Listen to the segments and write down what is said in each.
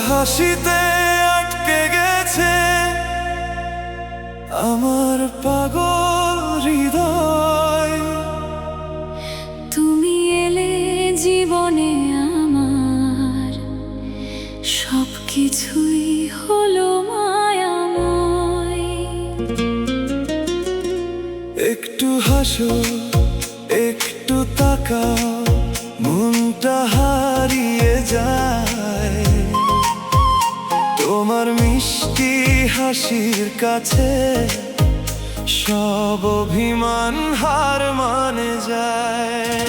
হাসিতে আটকে গেছে আমার পাগল হৃদয়। তুমি এলে জীবনে আমার, সবকিছুই হলো মায়াময়। একটু হাসো, একটু তাকাও, মনটা হারিয়ে যায় তোমার মিষ্টি হাসির কাছে। সব অভিমান হার মানে যায়।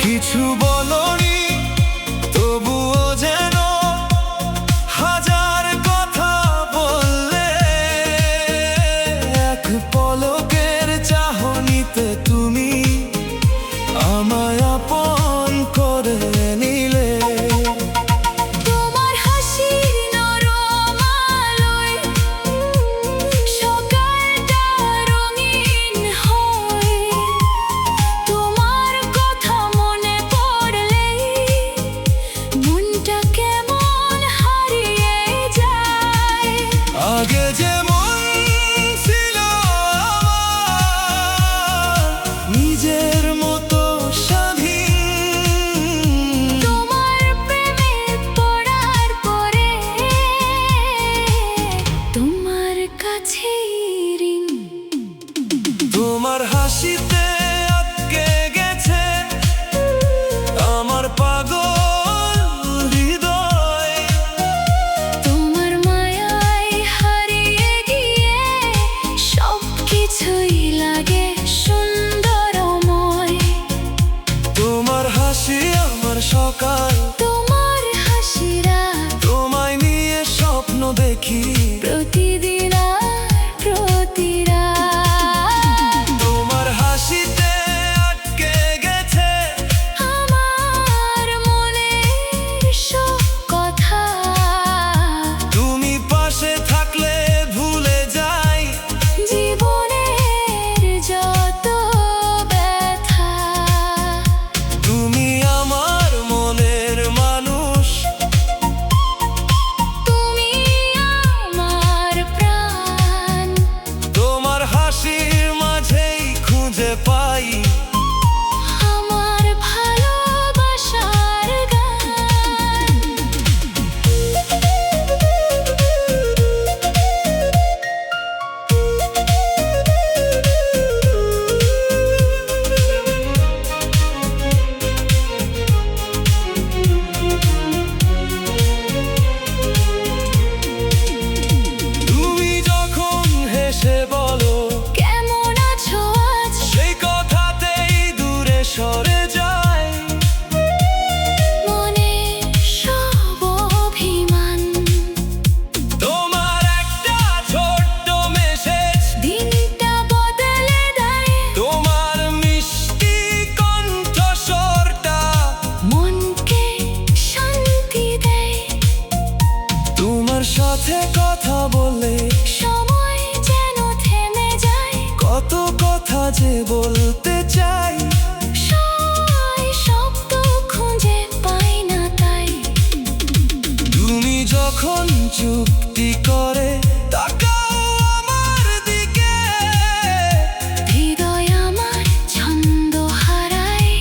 কিছু বলনি তবুও যেন হাজার কথা বললে। এক পলকের চাহনিতে তুমি আমায় আপন করে নিলে। তোমার হাসির নরম আলোয় সকালটা রঙিন হয়। তোমার কথা মনে পড়লেই মনটা কেমন হারিয়ে যায়। আগে যেমন ছিল আমার নিজের মতো স্বাধীন, তোমার প্রেমে পড়ার পরে তোমার কাছেই ঋণ। তোমার হাসিতে আটকে গেছে আমার পাগল হৃদয়। তোমার মায়ায় হারিয়ে গিয়ে সবকিছুই লাগে সুন্দরময়। তোমার হাসি আমার সকাল, তোমার হাসিরা তোমায় নিয়ে স্বপ্ন দেখি প্রতিদিন আর প্রতি রাত। তোমার হাসিতে আটকে গেছে আমার মনের সব কথা। তুমি পাশে থাকলে ভুলে যাই জীবনের যত ব্যথা। তুমি আমার মনের মানুষ, তুমি আমার প্রাণ। তোমার হাসির মাঝেই খুঁজে পাই আমার ভালোবাসার গান। তুমি যখন হেসে বলো কেমন আছো আজ, সেই কথাতেই দূরে সরে যায় মনে সব অভিমান। তোমার একটা ছোট্ট মেসেজ দিনটা বদলে দেয়, তোমার মিষ্টি কণ্ঠস্বরটা মনকে শান্তি দেয়। তোমার সাথে কথা বলে সময় যেন থেমে যায়, কত কথা যে বলতে চাই। শব্দ খুঁজে পাই না তাই। তুমি যখন চুক্তি করে তাকাও আমার দিকে, হৃদয় আমার ছন্দ হারায়।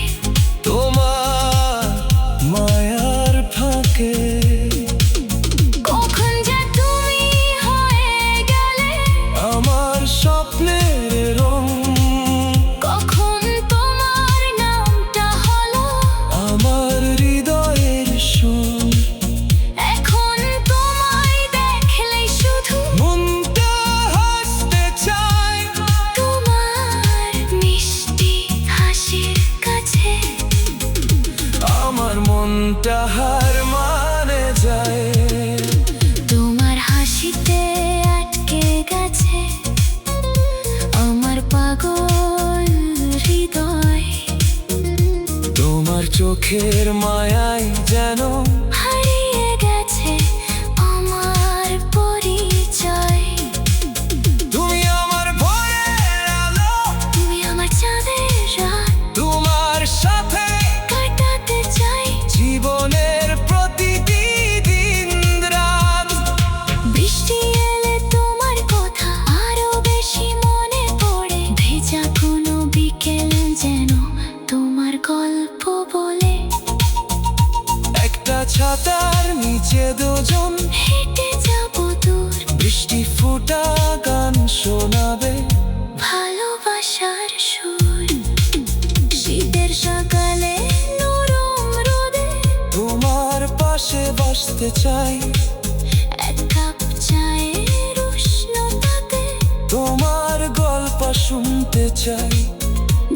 তোমার মায়ার ফাঁকে কখন যে তুমি হয়ে গেলে আমার স্বপ্নের রং। কখন তোমার নামটা হলো আমার হৃদয়ের সুর। এখন তোমায় দেখলেই শুধু মনটা হার মানে যায়। তোমার হাসিতে আটকে গেছে আমার পাগল হৃদয়। তোমার চোখের মায়ায় যেন হারিয়ে গেছে আমার পরিচয়। তুমি আমার ভোরের আলো, তুমি আমার চাঁদের রাত, তোমার সাথে কাটাতে চাই জীবনের প্রতিটি দিন রাত। বৃষ্টি এলে তোমার কথা আরো বেশি মনে পড়ে। ভেজা কোনো বিকেল যেন তোমার গল্প বলে। একটা ছাতার নিচে দুজন হেঁটে যাবো দূর, বৃষ্টি ফোঁটা গান শোনাবে। ভালোবাসার সুর। শীতের সকালে নরম রোদে তোমার পাশে বসতে চাই। এক কাপ চায়ের উষ্ণতাতে তোমার গল্প শুনতে চাই।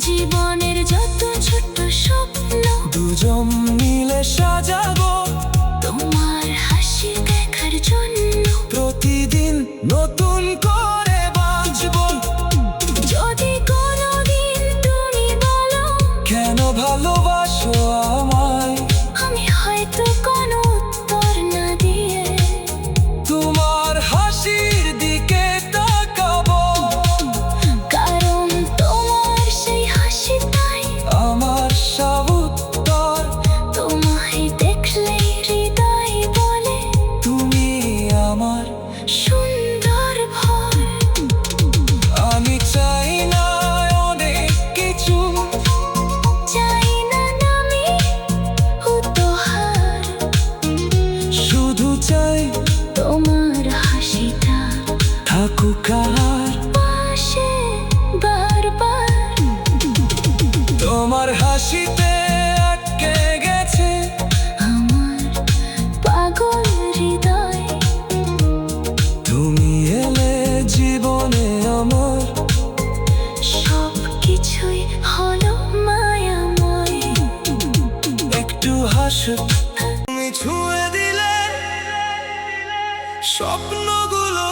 জীবনের যত ছোট্ট স্বপ্ন দুজন মিলে সাজাবো তোমার হাসি দেখার জন্য। প্রতিদিন নতুন করে বাঁচবো। যদি কোনোদিন তুমি বলো কেন ভালোবাসো আমায়, আমি হয়তো কোনো উত্তর না দিয়ে তোমার হাসির দিকে তাকাবো। কারণ তোমার সেই হাসিটাই আমার সব উত্তর। তোমায় দেখলেই হৃদয় বলে তুমি আমার, সুন্দর ভর। আমি চাই না অনেক কিছু, চাই না আমি উপহার, শুধু চাই তোমার হাসিটা থাকুক আর। পাশে বারবার। তোমার হাসিতে আটকে গেছে আমার পাগল হৃদয়। তুমি এলে জীবনে আমার। সব কিছুই হলো মায়াময়। একটু হাসো, তুমি ছুঁয়ে দিলে স্বপ্নগুলো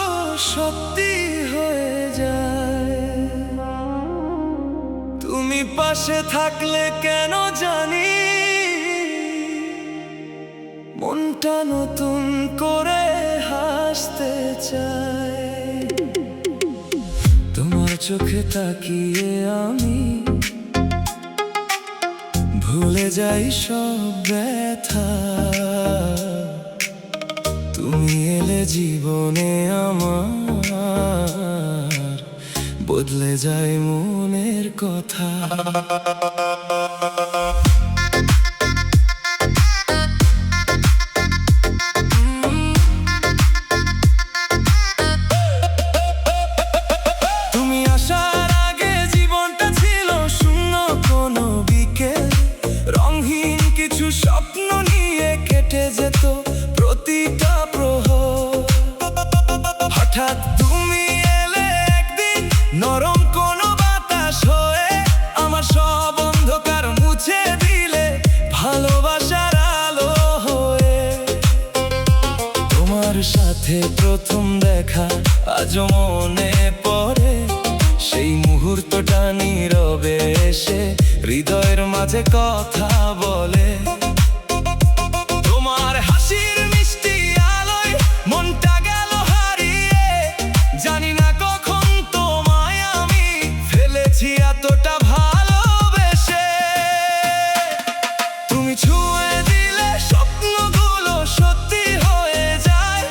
সত্যি হয়ে যায়। তুমি পাশে থাকলে কেন জানি মনটা নতুন করে হাসতে চায়। তোমার চোখে তাকিয়ে আমি ভুলে যাই সব ব্যথা। তুমি এলে জীবনে আমার, বদলে যায় মনের কথা। তুমি আসার আগে জীবনটা ছিল শূন্য কোনো বিকেল। রংহীন কিছু স্বপ্ন নিয়ে কেটে যেত প্রতিটা প্রহর। হঠাৎ তুমি এলে একদিন, নরম কোনো বাতাস হয়ে আমার সব অন্ধকার মুছে দিলে ভালোবাসার আলো হয়ে। তোমার সাথে প্রথম দেখা আজও মনে পড়ে। সেই মুহূর্তটা নীরবে এসে হৃদয়ের মাঝে কথা বলে। তোমার হাসির মিষ্টি আলোয় মনটা গেল হারিয়ে। জানি না কখন তোমায় আমি ফেলেছি এতটা ভালোবেসে। তুমি ছুঁয়ে দিলে স্বপ্নগুলো সত্যি হয়ে যায়।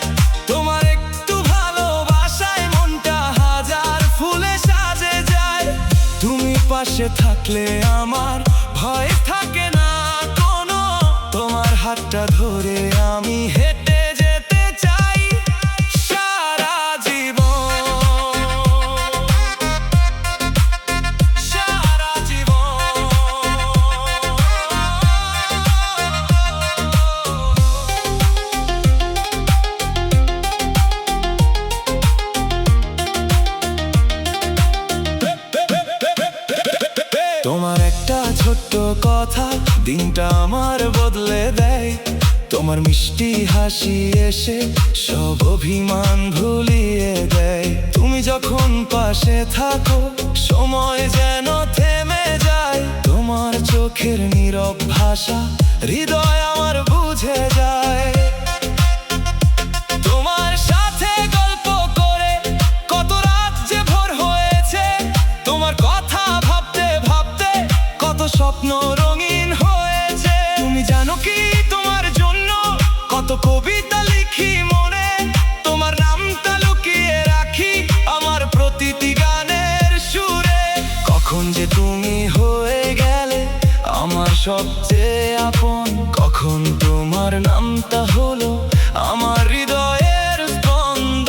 তোমার একটু ভালোবাসায় মনটা হাজার ফুলে সাজে যায়। তুমি পাশে থাকলে আমার ভয় থাকে না কোনো। তোমার হাতটা ধরে আমি হেঁটে যেতে চাই সারা জীবন, সারা জীবন। তোমার একটা ছোট্ট কথা দিনটা আমার বদলে দেয়। তোমার মিষ্টি হাসি এসে সব অভিমান ভুলিয়ে দেয়। তুমি যখন পাশে থাকো সময় যেন থেমে যায়। তোমার চোখের নীরব ভাষা হৃদয় আমার বুঝে যায়। তোমার সাথে গল্প করে কত রাত যে ভোর হয়েছে। তোমার কথা ভাবতে ভাবতে কত স্বপ্ন রঙিন হয়েছে। তুমি জানো কি তোমার জন্য কত কবিতা লিখি মনে। তোমার নামটা লুকিয়ে রাখি আমার প্রতিটি গানের সুরে। কখন যে তুমি হয়ে গেলে আমার সবচেয়ে আপন। কখন তোমার নামটা হলো আমার হৃদয়ের স্পন্দন।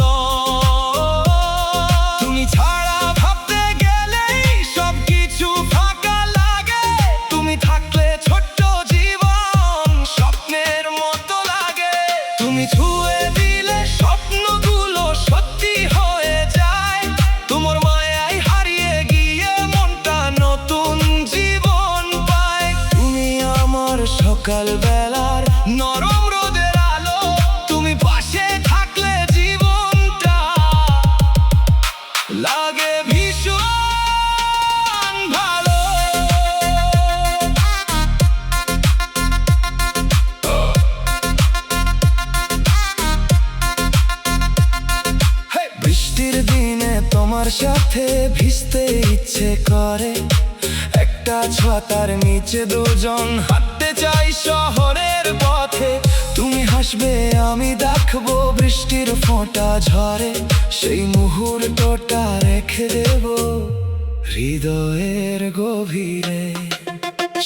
তুমি ছাড়া ভাবতে গেলেই সবকিছু ফাঁকা লাগে। তুমি থাকলে ছোট্ট জীবন স্বপ্নের মতো লাগে। তুমি ছুঁয়ে দিলে স্বপ্নগুলো সত্যি হয়ে যায়। তোমার মায়ায় হারিয়ে গিয়ে মনটা নতুন জীবন পায়। তুমি আমার সকাল বেলার নরম রোদের আলো। তুমি পাশে থাকলে জীবনটা লাগে ভীষণ ভালো। বৃষ্টির দিনে তোমার সাথে ভিজতে ইচ্ছে করে। একটা ছাতার নিচে দুজন হাঁটতে চাই শহরের পথে। তুমি হাসবে আমি দেখবো বৃষ্টির ফোঁটা ঝরে। সেই মুহূর্তটা রেখে দেব হৃদয়ের গভীরে।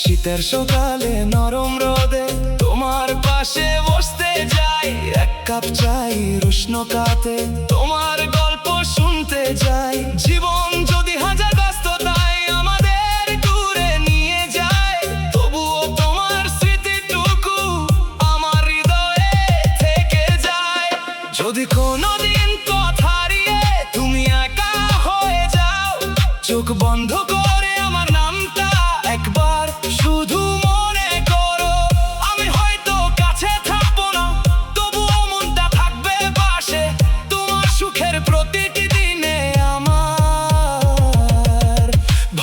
শীতের সকালে নরম রোদে তোমার পাশে বসতে যাই। এক কাপ চাই উষ্ণ কাতে তোমার গল্প শুনতে যাই। জীবন যদি হাজার ব্যস্ততায় আমাদের দূরে নিয়ে যায়, তবুও তোমার স্মৃতিটুকু আমার হৃদয়ে থেকে যায়। যদি কোনোদিন পথ হারিয়ে তুমি একা হয়ে যাও, চোখ বন্ধ করে আমার নামটা একবার শুধু মনে করো। আমি হয়তো কাছে থাকবো না, তবুও মনটা থাকবে পাশে। তোমার সুখের প্রতিটি দিনে আমার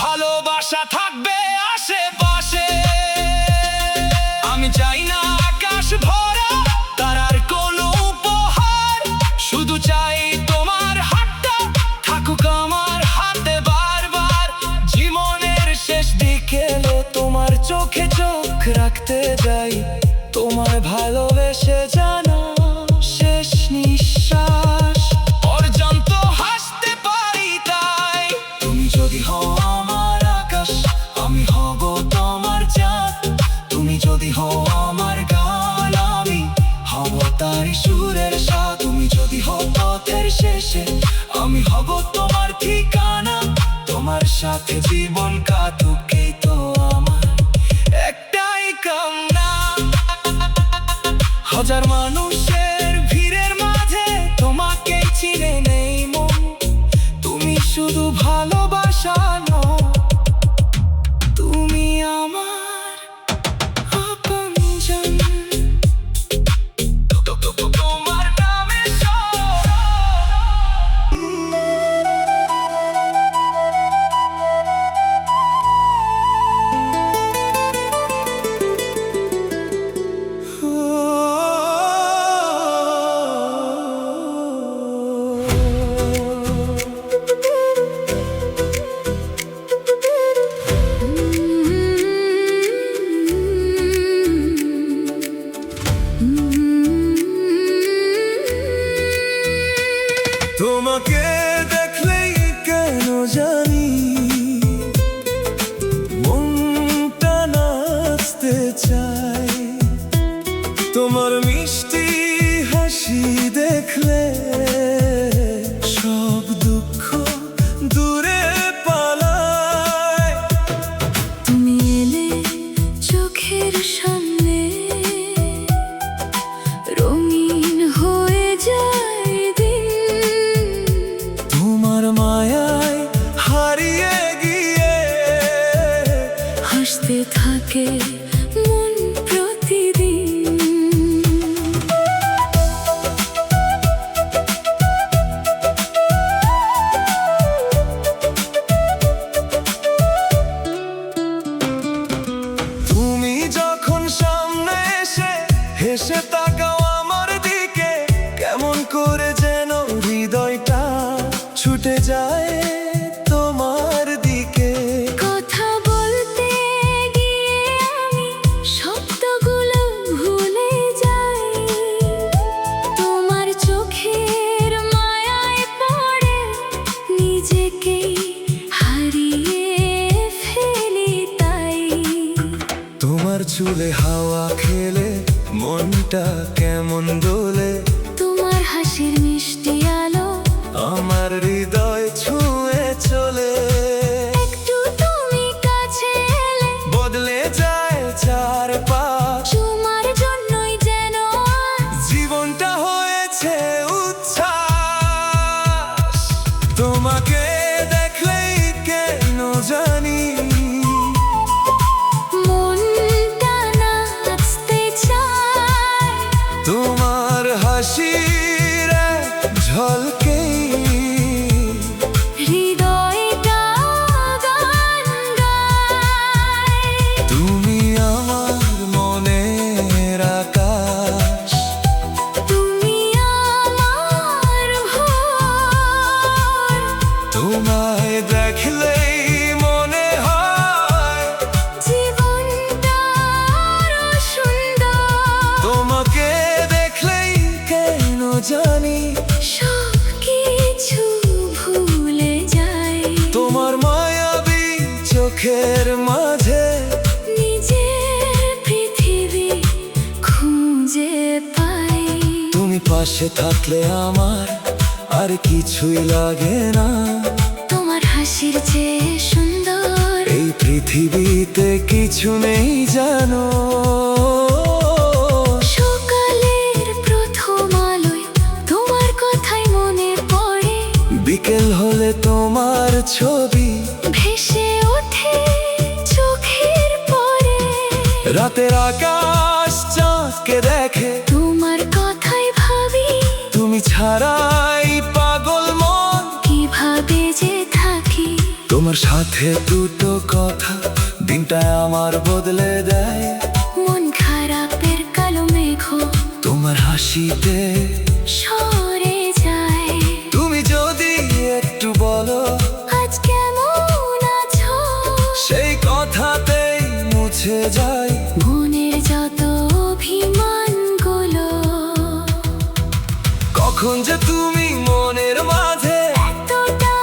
ভালোবাসা থাকবে আশেপাশে। আমি চাই না আকাশ ভরা তারার কোনো উপহার। শুধু চাই তোমার হাতটা থাকুক আমার হাতে বারবার। জীবনের শেষ দিকে এলে তোমার চোখে চোখ রাখতে যাই। তোমার ভালোবেসে জানা শেষ নিঃশ্বাস পর্যন্ত হাসতে পারি তাই। তুমি যদি হও আমার আকাশ আমি হব তোমার চাঁদ। তুমি যদি হও আমার গান আমি হব তারি সুরের স্বাদ। তুমি যদি হও পথের শেষে আমি হব তোমার ঠিকানা। তোমার সাথে জীবন কাটুকেই তো আমার একটাই কামনা। হাজার মানুষের ভিড়ের মাঝে তোমাকে চিনে নেই মন। তুমি শুধু ভালোবাসা নও, তুমি আমার আপনজন। তোমার নামে ভাসতে থাকে মন প্রতিদিন। তুমি যখন সামনে এসে হেসে তাকাও আমার দিকে, কেমন করে যেন হৃদয়টা ছুটে যায় তোমার দিকে। কথা বলতে গিয়ে আমি শব্দগুলো ভুলে যাই, তোমার চোখের মায়ায় পড়ে নিজেকেই হারিয়ে ফেলি তাই। তোমার চুলে হাওয়া খেলে মনটা কেমন দোলে, তোমার হাসির মিষ্টি আলো আমার হৃদয় ছুঁয়ে চলে। একটু তুমি কাছে এলে বদলে যায় চারপাশ, তোমার জন্যই যেন আজ জীবনটা হয়েছে উচ্ছ্বাস। তোমাকে দেখলেই কেন জানি মনটা নাচতে চায়, তোমার হাসির এক ঝলকেই হৃদয়টা গান গায়। তুমি আমার মনের আকাশ, তুমি আমার ভোর, তোমায় দেখলেই মনে হয় জীবনটা আরো সুন্দর। তোমাকে দেখলেই কেন জানি সবকিছু ভুলে যাই, তোমার মায়াবী চোখের মাঝে নিজের পৃথিবী খুঁজে পাই। তুমি পাশে থাকলে আমার আর কিছুই লাগে না। তোমার হাসির চেয়ে সুন্দর এই পৃথিবীতে কিছু নেই জানো। সকালের প্রথম আলোয় তোমার কথাই মনে পড়ে, বিকেল হলে তোমার ছবি ভেসে ওঠে চোখের পরে। রাতের আকাশ চাঁদকে দেখে, তোমার কথাই ভাবি তুমি ছাড়াই পাগল মন। কিভাবে যে থাকি, তোমার সাথে দুটো কথা দিনটা আমার বদলে দেয়। মন খারাপের কালো মেঘ তোমার হাসিতে সরে যায়। তুমি যদি একটু বলো আজ কেমন আছো, সেই কথাতেই মুছে যায় মনের যত অভিমানগুলো। কখন যে তুমি মনের মাঝে এতটা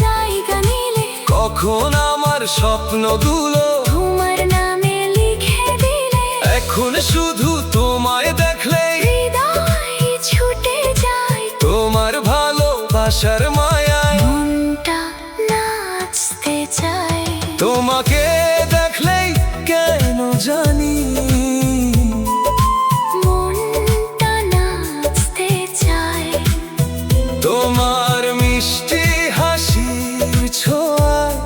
জায়গা নিলে, কখন আমার স্বপ্নগুলো তোমার নামে লিখে দিলে, এখন শুধু তোমায় দেখলেই হৃদয় ছুটে যায় তোমার ভালোবাসার মায়ায়। মনটা নাচতে চায়, তোমাকে দেখলেই কেন জানি মনটা নাচতে চায়। তোমার মিষ্টি হাসির ছোঁয়ায়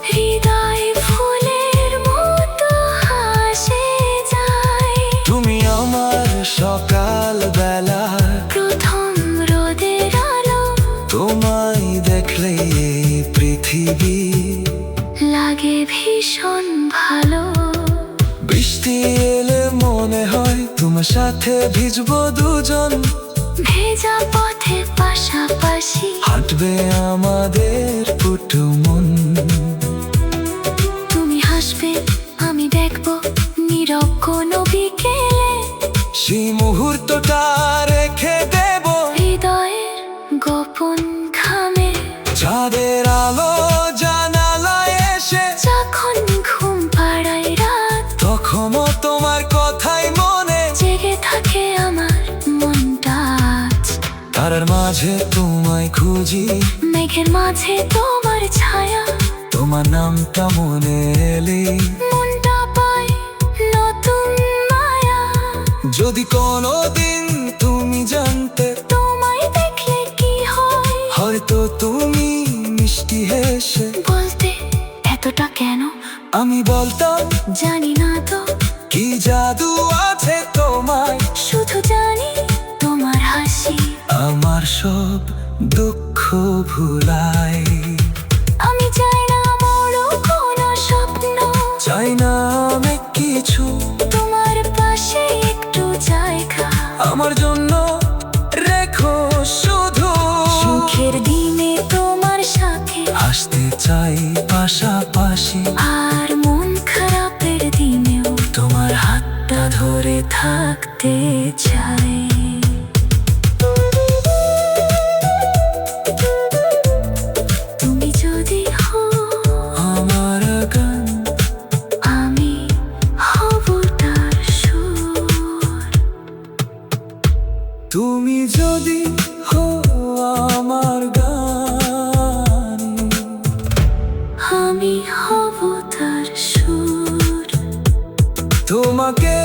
হৃদয় ফুলের মতো হাসে যায়। তুমি আমার সকাল বেলা, প্রথম রোদের আলো তোমায় দেখলে এই পৃথিবী লাগে ভীষণ ভালো। বৃষ্টি এলে মনে হয় তোমার সাথে ভিজবো দুজন, ভেজা পথে পাশাপাশি হাঁটবে আমাদের পুটু মন। তুমি হাসবে আমি দেখবো নীরব কোনো বিকেলে, সেই মুহূর্তটা রেখে দেব হৃদয়ের গোপন খামে। চাঁদের আলো জানালায় এসে, যখন ঘুম পাড়ায় রাত, তখনও তোমার কথাই মনে জেগে থাকে আমার মনটা আজ। তারার মাঝে তোমায় খুঁজি, মেঘের মাঝে তোমার ছায়া, তোমার নামটা মনে এলে মনটা পায় নতুন মায়া। যদি কোনোদিন তুমি জানতে তোমায় দেখলে কি হয়, হয়তো তুমি মিষ্টি হেসে বলতে এতটা কেন আমি বলতাম জানি না তো, কি জাদু আছে তোমায়, শুধু জানি তোমার হাসি আমার সব দুঃখ ভুলায়। আমি চাই না বড় কোনো স্বপ্ন, চাই না আমি কিছু, তোমার পাশে একটু জায়গা আমার জন্য রেখো শুধু। সুখের দিনে তোমার সাথে হাসতে চাই পাশাপাশি, আর মন খারাপের দিনেও তোমার হাতটা ধরে থাকতে চাই। তুমি যদি হও আমার গান, আমি হব তার সুর। তুমি যদি হো আমার গান, আমি হব তার সুর। তোমাকে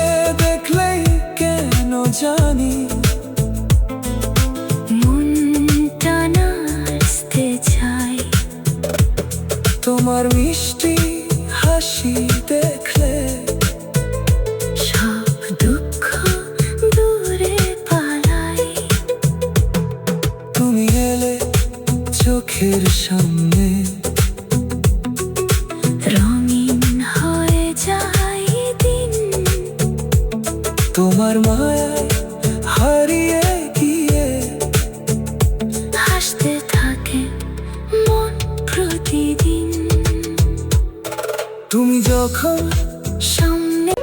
দেখলেই কেন জানি মনটা নাচতে চাই, তোমার মিষ্টি হাসি দেখলে সব দুঃখ দূরে পালাই। তুমি এলে চোখের সামনে, রঙিন হয়ে যায় দিন, তোমার মায়ায় হারিয়ে গিয়ে হাসতে থাকে মন প্রতিদিন। তুমি যখন সামনে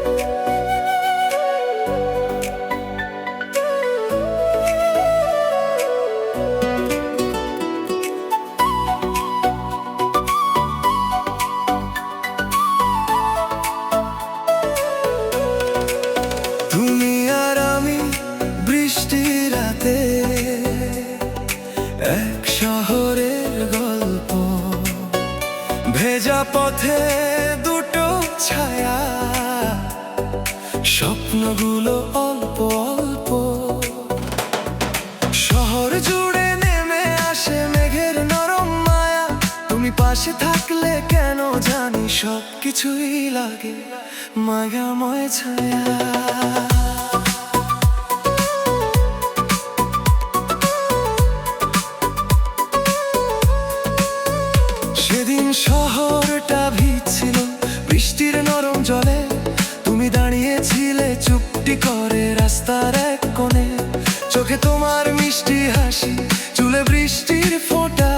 তুমি আর আমি বৃষ্টি রাতে, এক শহরের গল্প, ভেজা পথে দুটো ছায়া, স্বপ্নগুলো অল্প অল্প, শহর জুড়ে নেমে আসে মেঘের নরম মায়া, তুমি পাশে থাকলে কেন জানি সব কিছুই লাগে মায়াময় ছায়া। সেদিন শহরটা ভিজছিল বৃষ্টির নরম জলে, তুমি দাঁড়িয়েছিলে চুপটি করে রাস্তার এক কোণে, চোখে তোমার মিষ্টি হাসি, চুলে বৃষ্টির ফোঁটা,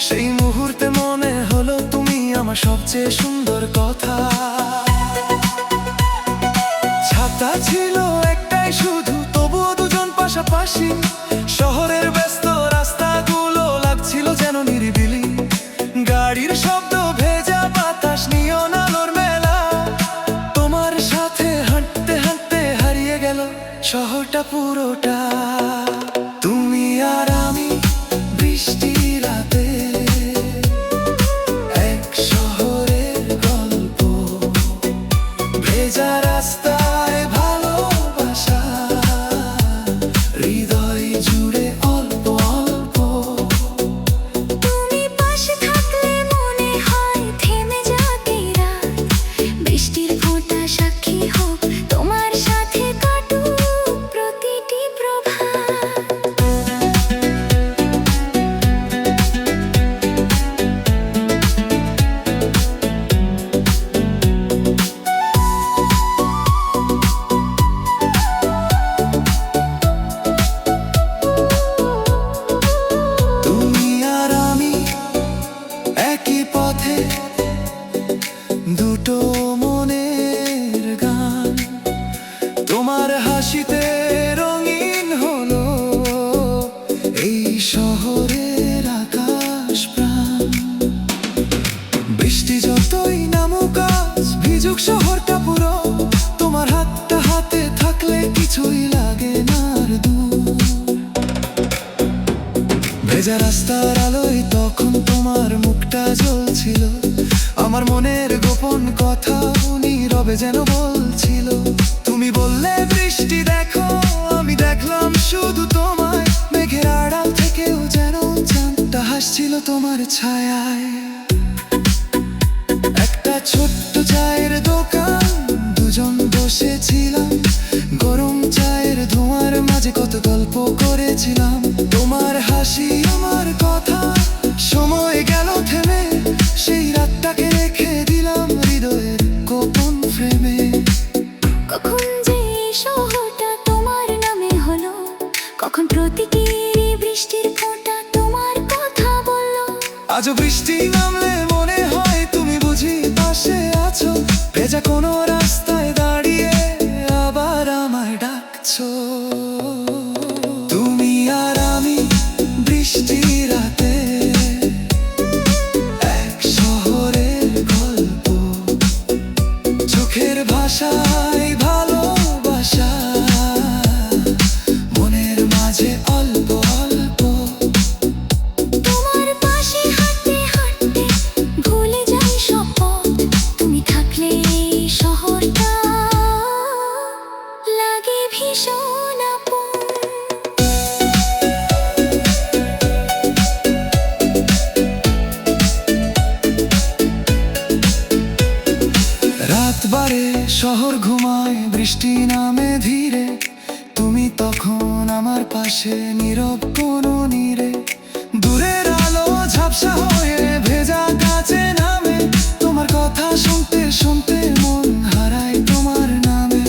সেই মুহূর্তে মনে হলো তুমি আমার সবচেয়ে সুন্দর কথা। ছাতা ছিল একটাই শুধু, তবুও দুজন পাশাপাশি, শহরের ব্যস্ত রাস্তাগুলো লাগছিল যেন নিরিবিলি, গাড়ির শব্দ, ভেজা বাতাস, নিয়ন আলোর মেলা, তোমার সাথে হাঁটতে হাঁটতে হারিয়ে গেল শহরটা পুরোটা। তুমি আর আমি বৃষ্টি রাতে, এক শহরের গল্প, ভেজা রাস্তায় ভালোবাসা, হৃদয় জুড়ে অল্প অল্প। তুমি পাশে থাকলে মনে হয় থেমে যাবে রাত, বৃষ্টির ফোঁটা সাক্ষী হোক তোমার সাথে কাটুক প্রতিটি প্রভাত। তুমি আর আমি একই পথে, দুটো মনের গান, তোমার হাসিতে রঙিন হলো এই শহরের আকাশ প্রাণ। বৃষ্টি যতই নামুক আজ ভিজুক শহরটা পুরো, তোমার হাতটা হাতে থাকলে কিছুই লাগে না আর দূর। ভেজা রাস্তার আলোয় তখন তোমার মুখটা জ্বলছিল, আমার মনের গোপন কথা নীরবে যেন বলছিল। তুমি বললে বৃষ্টি দেখো, আমি দেখলাম শুধু তোমায়, মেঘের আড়াল থেকেও যেন চাঁদটা হাসছিল তোমার ছায়ায়। একটা ছোট্ট গল্প করেছিলাম, তোমার হাসি আমার কথা, সময় গেল থেমে, সেই রাতটাকে রেখে দিলাম হৃদয়ের গোপন ফ্রেমে। কখন যে এই শহরটা তোমার নামে হলো, কখন প্রতিটি বৃষ্টির ফোঁটা তোমার কথা বললো। আজও বৃষ্টি নামলে মনে হয় তুমি বুঝি পাশে আছো, ভেজা কোনো রাস্তায় দাঁড়িয়ে আবার আমায় ডাকছো। তুমি আর আমি বৃষ্টি রাতে, এক শহরের গল্প, চোখের ভাষায় ভালোবাসা, মনের মাঝে অল্প অল্প। তোমার পাশে হাঁটতে হাঁটতে ভুলে যাই সব পথ, তুমি থাকলে এই শহরটা লাগে ভীষণ আপন। রাত বাড়ে, শহর ঘুমায়, বৃষ্টি নামে ধীরে, তুমি তখন আমার পাশে নীরব কোনো নীরে। দূরের আলো ঝাপসা হয়ে ভেজা কাছে নামে, তোমার কথা শুনতে শুনতে মন হারায় তোমার নামে।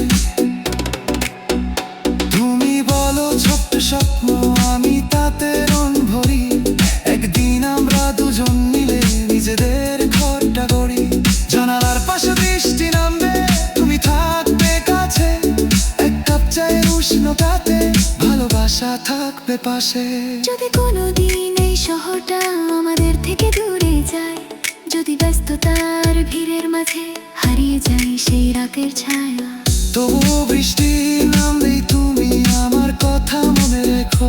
তুমি বলো ছোট্ট স্বপ্ন, আমি তাতে রং ভরি, একদিন আমরা দুজন মিলে নিজেদের ঘরটা গড়ি। জানালার পাশে বৃষ্টি নামবে, তুমি থাকবে কাছে, এক কাপ চায়ের উষ্ণতাতে ভালোবাসা থাকবে পাশে। যদি কোনোদিন এই শহরটা আমাদের থেকে দূরে যায়, যদি ব্যস্ততার ভিড়ের মাঝে হারিয়ে যায় সেই রাতের ছায়া, তবুও বৃষ্টি নামলেই তুমি আমার কথা মনে রেখো,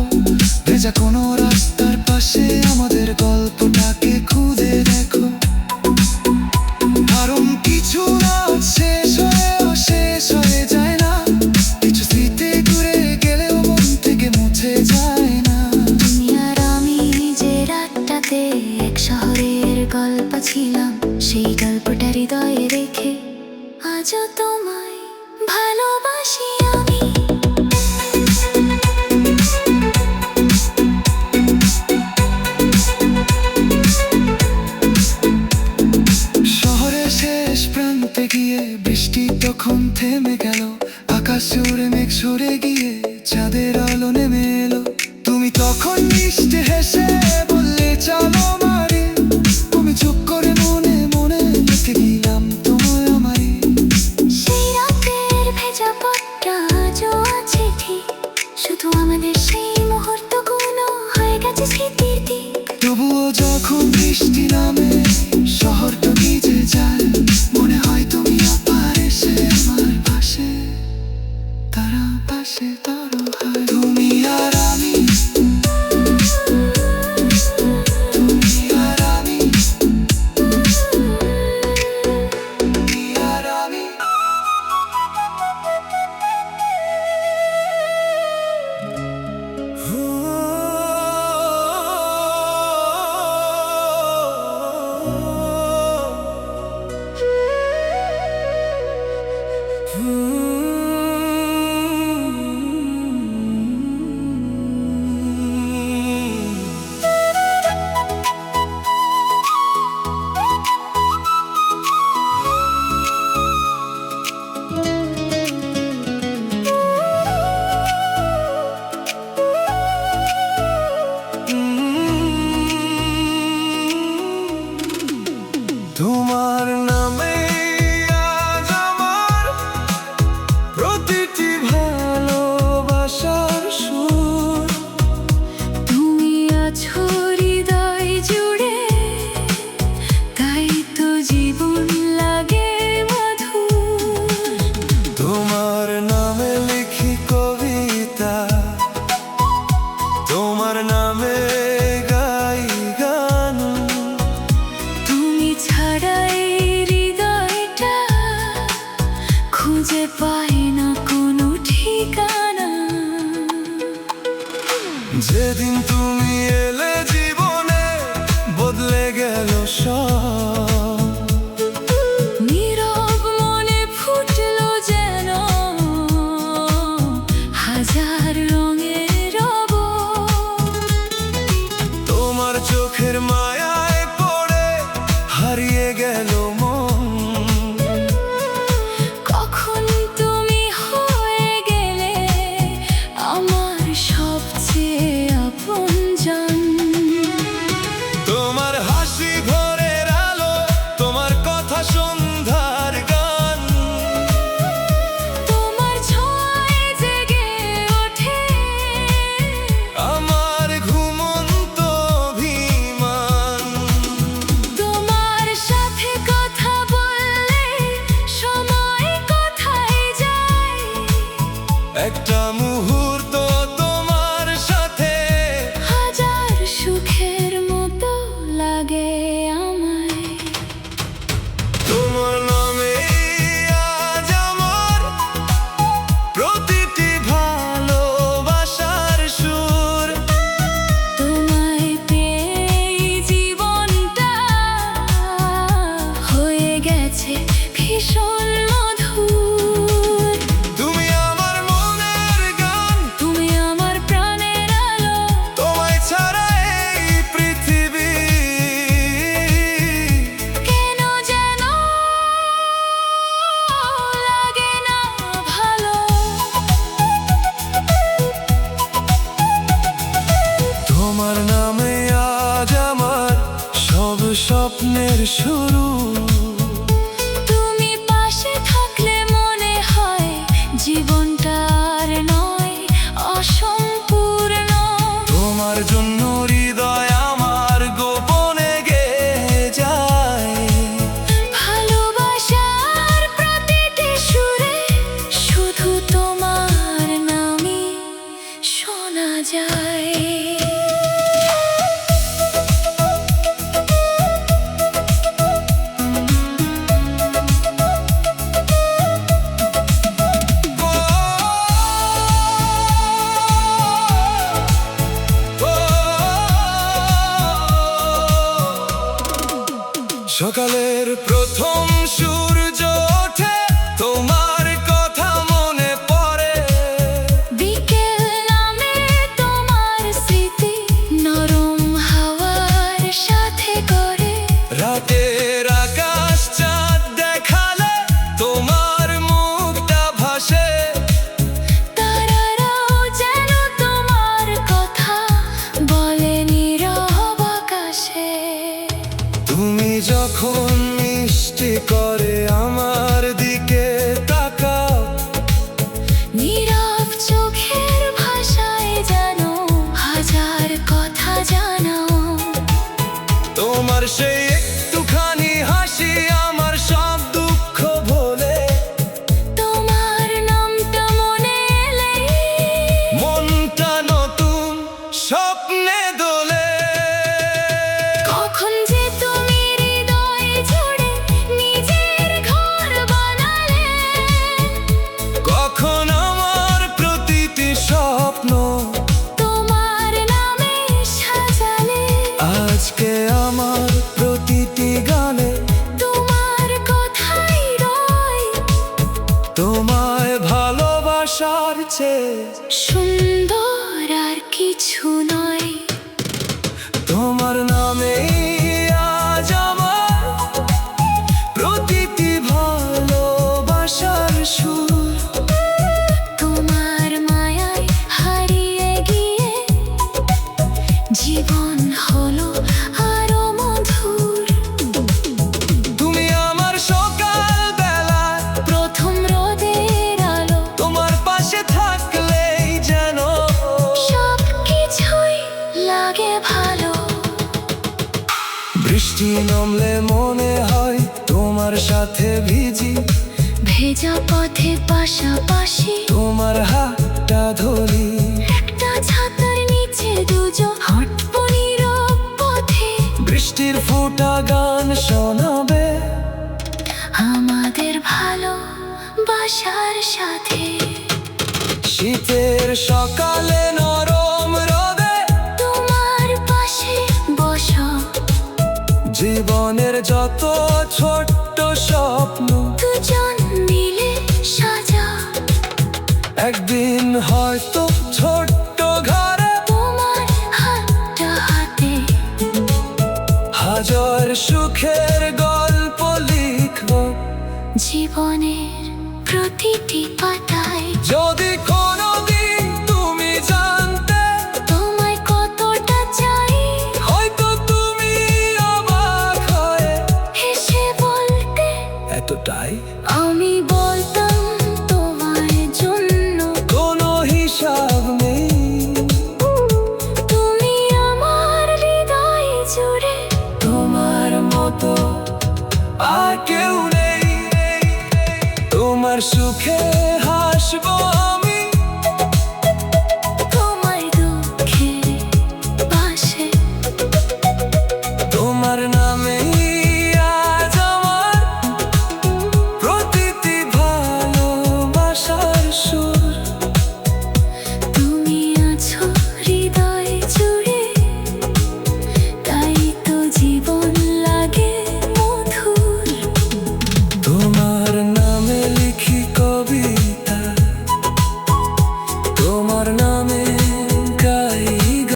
ভেজা কোনো রাস্তার পাশে আমাদের গল্পটাকে খুঁজে দেখো। কারণ কিছু না শেষ হয়ে যায় না, কিছু স্মৃতি দূরে গেলেও মন থেকে মুছে যায় না। তুমি আর আমি যে রাতটাতে এক শহরের গল্প ছিলাম, সেই গল্পটা হৃদয়ে রেখে আজও তোমায় ভালোবাসি আমি। শহরের শেষ প্রান্তে গিয়ে বৃষ্টি তখন থেমে গেল, আকাশ জুড়ে মেঘ সরে গিয়ে চাঁদের আলো নেমে এলো। তুমি তখন মিষ্টি হেসে বললে চলো মারে, তুমি চুপ করে মনে মনে লিখে দিলাম তোমায় আমারে। সেই রাতের ভেজা পথটা আজও আছে ঠিক, শুধু আমাদের সেই মুহূর্তগুলো হয়ে গেছে স্মৃতির দিক। তবুও যখন বৃষ্টি নামে, শহরটা ভিজে যায়, মনে হয় তুমি আবার এসে আমার পাশে, তারা পাশে তারা হয়। তুমি আর আমি, তুমি আর আমি, তুমি আর আমি। তোমার নামে আজ আমার প্রতিটি ভালোবাসার সুর। তুমি আছো হৃদয় জুড়ে, তাই তো জীবন লাগে মধুর। তোমার নামে লিখি কবিতা, তোমার নামে গাই গান। তুমি ছাড়া এই হৃদয়টা খুঁজে পায় না কোনো ঠিকানা। যেদিন তুমি এলে জীবনে বদলে গেল সব, নীরব মনে ফুটলো যেন হাজার রঙের একটা মুহূর্ত তোমার সাথে হাজার সুখের মতো লাগে আমায়। তোমার নামে আজ আমার প্রতিটি ভালোবাসার সুর। তোমায় পেয়ে জীবনটা হয়ে গেছে ভীষণ মধুর। তুমি আমার মনের গান, তুমি আমার প্রাণের আলো, তোমায় ছাড়া এই পৃথিবী কেন যেন লাগে না ভালো। তোমার নামে আজ আমার সব স্বপ্নের শুরু। তুমি পাশে থাকলে মনে হয় জীবনটা আর নয় অসম্পূর্ণ। তোমার জন্য হৃদয় আমার গোপনে গেয়ে যায়। ভালোবাসার প্রতিটি সুরে শুধু তোমার নামই শোনা যায়। ও, ও, সকালের প্রথম সূর্য ওঠে, তোমার কথা মনে পড়ে। বিকেল নামে তোমার স্মৃতি নরম হাওয়ার সাথে করে। রাতের আকাশ চাঁদ দেখালে তোমার মুখটা ভাসে। তারারাও যেন তোমার কথা বলে নীরব আকাশে। তুমি যখন মিষ্টি করে আমার দিকে তাকাও, নীরব চোখের ভাষায় যেন হাজার কথা জানাও। তোমার সেই একটুখানি হাসি আমার সব দুঃখ ভোলে। তোমার নামটা মনে এলে মনটা নতুন স্বপ্নে দোলে। কখন যে তুমি হৃদয় জুড়ে নিজের ঘর বানালে। কখন আমার প্রতিটি স্বপ্ন তোমার নামে সাজালে। আজকে আমার প্রতিটি গানে তোমার কথাই রয় তোমায় ভালোবাসার চেয়ে সুন্দর আর কিছু নয়। তোমার নামে আজ আমার প্রতিটি ভালোবাসার সুর। তোমার মায়ায় হারিয়ে গিয়ে জীবন হলো আরো মধুর। তুমি আমার সকাল বেলা প্রথম রোদের আলো, তোমার পাশে থাকলেই যেন সব কিছুই লাগে ভালো। বৃষ্টি নামলে মনে হয় তোমার সাথে ভিজি। ভেজা পথে পাশাপাশি তোমার হাতটা ধরি। একটা ছাতার নিচে দুজন হাঁটবো নীরব পথে। বৃষ্টির ফোঁটা গান শোনাবে আমাদের ভালোবাসার সাথে। শীতের সকালে নরম রোদে তোমার পাশে বসো, জীবনের যত ছোট্ট স্বপ্ন দুজন মিলে সাজা। একদিন হয়তো ছোট্ট ঘরে তোমার হাতটা হাতে হাজার সুখের গল্প লিখব জীবনের প্রতিটি পাতায়। যদি কোনোদিন তুমি জানতে তোমায় কতটা চাই, হয়তো তুমি অবাক হয়ে হেসে বলতে এতটাই আমি বলতাম তোমার জন্য কোনো হিসাব নেই। তুমি আমার হৃদয় জুড়ে। তোমার মতো আর কেউ নেই। তোমার সুখে হাসবো